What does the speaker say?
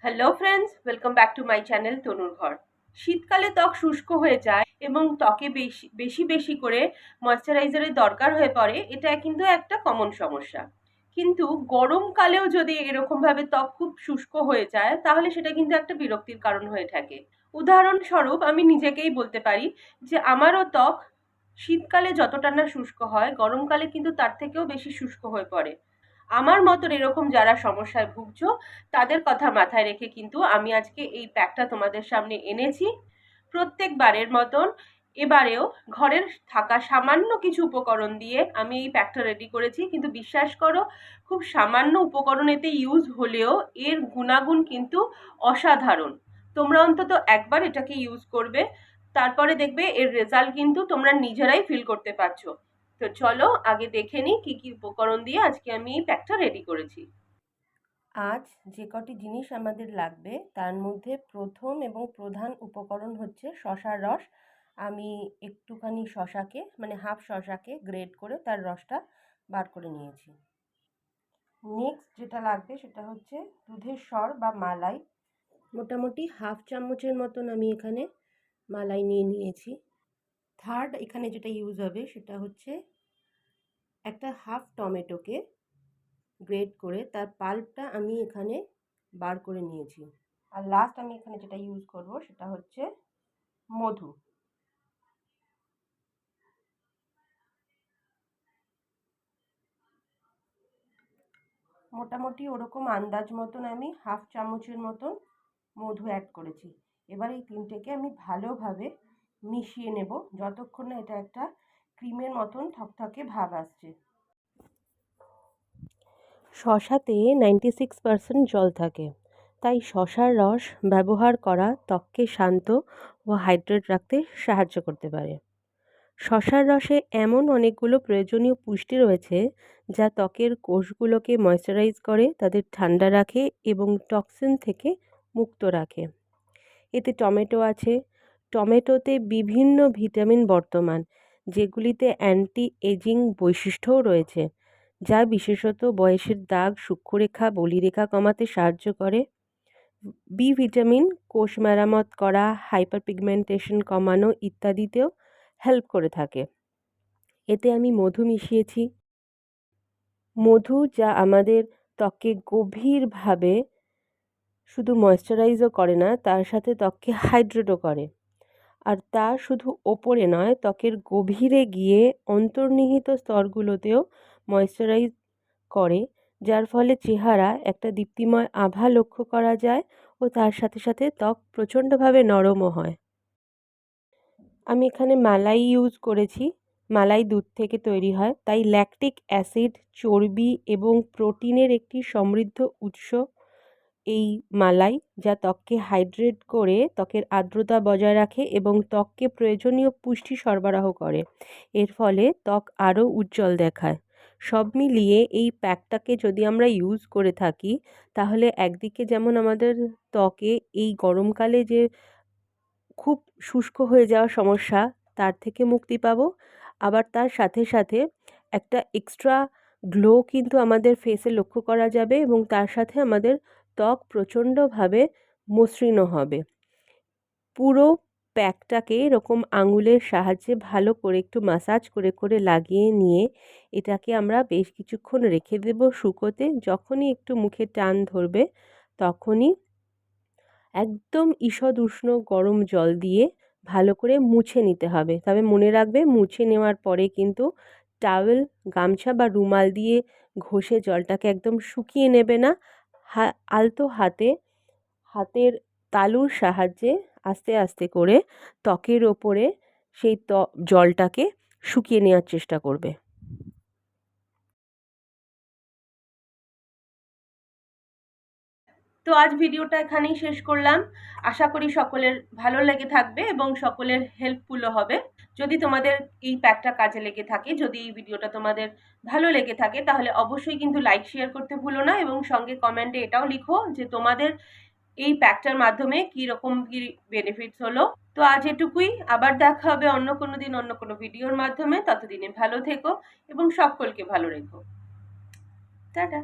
Hello friends, welcome back to my channel তনুর ঘর। শীতকালে ত্বক শুষ্ক হয়ে যায় এবং ত্বকে বেশি বেশি বেশি করে ময়শ্চারাইজারের দরকার হয়ে পড়ে। এটা কিন্তু একটা কমন সমস্যা। কিন্তু গরমকালেও যদি এরকমভাবে ত্বক খুব শুষ্ক হয়ে যায় তাহলে সেটা কিন্তু একটা বিরক্তির কারণ হয়ে থাকে। উদাহরণস্বরূপ আমি নিজেকেই বলতে পারি যে আমারও ত্বক শীতকালে যতটা না শুষ্ক হয় গরমকালে কিন্তু তার থেকেও বেশি শুষ্ক হয়ে পড়ে। আমার মতন এরকম যারা সমস্যায় ভুগছো তাদের কথা মাথায় রেখে কিন্তু আমি আজকে এই প্যাকটা তোমাদের সামনে এনেছি। প্রত্যেকবারের মতন এবারেও ঘরের থাকা সামান্য কিছু উপকরণ দিয়ে আমি এই প্যাকটা রেডি করেছি, কিন্তু বিশ্বাস করো খুব সামান্য উপকরণ এতে ইউজ হলেও এর গুণাগুণ কিন্তু অসাধারণ। তোমরা অন্তত একবার এটাকে ইউজ করবে, তারপরে দেখবে এর রেজাল্ট কিন্তু তোমরা নিজেরাই ফিল করতে পারছো। তো চলো আগে দেখে নিই কি কি উপকরণ দিয়ে আজকে আমি এই প্যাকটা রেডি করেছি। আজ যে কটি জিনিস আমাদের লাগবে তার মধ্যে প্রথম এবং প্রধান উপকরণ হচ্ছে শসার রস। আমি একটুখানি শসাকে মানে হাফ শসাকে গ্রেট করে তার রসটা বার করে নিয়েছি। নেক্সট যেটা লাগবে সেটা হচ্ছে দুধের সর বা মালাই। মোটামুটি হাফ চামচের মতন আমি এখানে মালাই নিয়ে নিয়েছি। থার্ড এখানে যেটা ইউজ হবে সেটা হচ্ছে একটা হাফ টমেটোকে গ্রেট করে তার পাল্পটা আমি এখানে বার করে নিয়েছি। আর লাস্ট আমি এখানে যেটা ইউজ করব সেটা হচ্ছে মধু। মোটামুটি ওরকম আন্দাজ মতন আমি হাফ চামচের মতন মধু অ্যাড করেছি। এবার এই তিনটেকে আমি ভালোভাবে মিশিয়ে নেব যতক্ষণ না এটা একটা ক্রিমের মতন থকথকে ভাব আসছে। শশাতে 96% জল থাকে, তাই শশার রস ব্যবহার করা ত্বককে শান্ত ও হাইড্রেট রাখতে সাহায্য করতে পারে। শশার রসে এমন অনেকগুলো প্রয়োজনীয় পুষ্টি রয়েছে যা ত্বকের কোষগুলোকে ময়শ্চারাইজ করে, তাদের ঠান্ডা রাখে এবং টক্সিন থেকে মুক্ত রাখে। এতে টমেটো আছে। টমেটোতে বিভিন্ন ভিটামিন বর্তমান, যেগুলিতে অ্যান্টি এজিং বৈশিষ্ট্যও রয়েছে, যা বিশেষত বয়সের দাগ, সূক্ষ্মরেখা, বলিরেখা কমাতে সাহায্য করে। বি ভিটামিন কোষ মেরামত করা, হাইপার পিগমেন্টেশন কমানো ইত্যাদিতেও হেল্প করে থাকে। এতে আমি মধু মিশিয়েছি। মধু যা আমাদের ত্বককে গভীরভাবে শুধু ময়শ্চারাইজও করে না, তার সাথে ত্বককে হাইড্রেটও করে। আর তা শুধু ওপরে নয়, ত্বকের গভীরে গিয়ে অন্তর্নিহিত স্তরগুলোতেও ময়শ্চারাইজ করে, যার ফলে চেহারা একটা দীপ্তিময় আভা লক্ষ্য করা যায় ও তার সাথে সাথে ত্বক প্রচণ্ডভাবে নরমও হয়। আমি এখানে মালাই ইউজ করেছি। মালাই দুধ থেকে তৈরি হয়, তাই ল্যাকটিক অ্যাসিড, চর্বি এবং প্রোটিনের একটি সমৃদ্ধ উৎস এই মালাই, যা ত্বককে হাইড্রেট করে ত্বকের আর্দ্রতা বজায় রাখে এবং ত্বককে প্রয়োজনীয় পুষ্টি সরবরাহ করে। এর ফলে ত্বক আরও উজ্জ্বল দেখায়। সব মিলিয়ে এই প্যাকটাকে যদি আমরা ইউজ করে থাকি তাহলে একদিকে যেমন আমাদের ত্বকে এই গরমকালে যে খুব শুষ্ক হয়ে যাওয়া সমস্যা তার থেকে মুক্তি পাবো, আবার তার সাথে সাথে একটা এক্সট্রা গ্লো কিন্তু আমাদের ফেসে লক্ষ্য করা যাবে এবং তার সাথে আমাদের ত্বক প্রচণ্ডভাবে মসৃণও হবে। পুরো প্যাকটাকে এরকম আঙুলের সাহায্যে ভালো করে একটু মাসাজ করে করে লাগিয়ে নিয়ে এটাকে আমরা বেশ কিছুক্ষণ রেখে দেব শুকোতে। যখনই একটু মুখে টান ধরবে তখনই একদম ঈষৎ উষ্ণ গরম জল দিয়ে ভালো করে মুছে নিতে হবে। তবে মনে রাখবে, মুছে নেওয়ার পরে কিন্তু টাওয়েল, গামছা বা রুমাল দিয়ে ঘষে জলটাকে একদম শুকিয়ে নেবে না। আলতো হাতে হাতের তালুর সাহায্যে আস্তে আস্তে করে ত্বকের ওপরে সেই জলটাকে শুকিয়ে নেওয়ার চেষ্টা করবে। তো আজ ভিডিওটা এখানেই শেষ করলাম। আশা করি সকলের ভালো লেগে থাকবে এবং সকলের হেল্পফুলও হবে। যদি তোমাদের এই প্যাকটা কাজে লেগে থাকে, যদি এই ভিডিওটা তোমাদের ভালো লেগে থাকে, তাহলে অবশ্যই কিন্তু লাইক শেয়ার করতে ভুলো না এবং সঙ্গে কমেন্টে এটাও লিখো যে তোমাদের এই প্যাকটার মাধ্যমে কি রকম কি বেনিফিটস হলো। তো আজ এটুকুই, আবার দেখা হবে অন্য কোনো দিন অন্য কোনো ভিডিওর মাধ্যমে। ততদিনে ভালো থেকো এবং সকলকে ভালো রেখো। টাটা।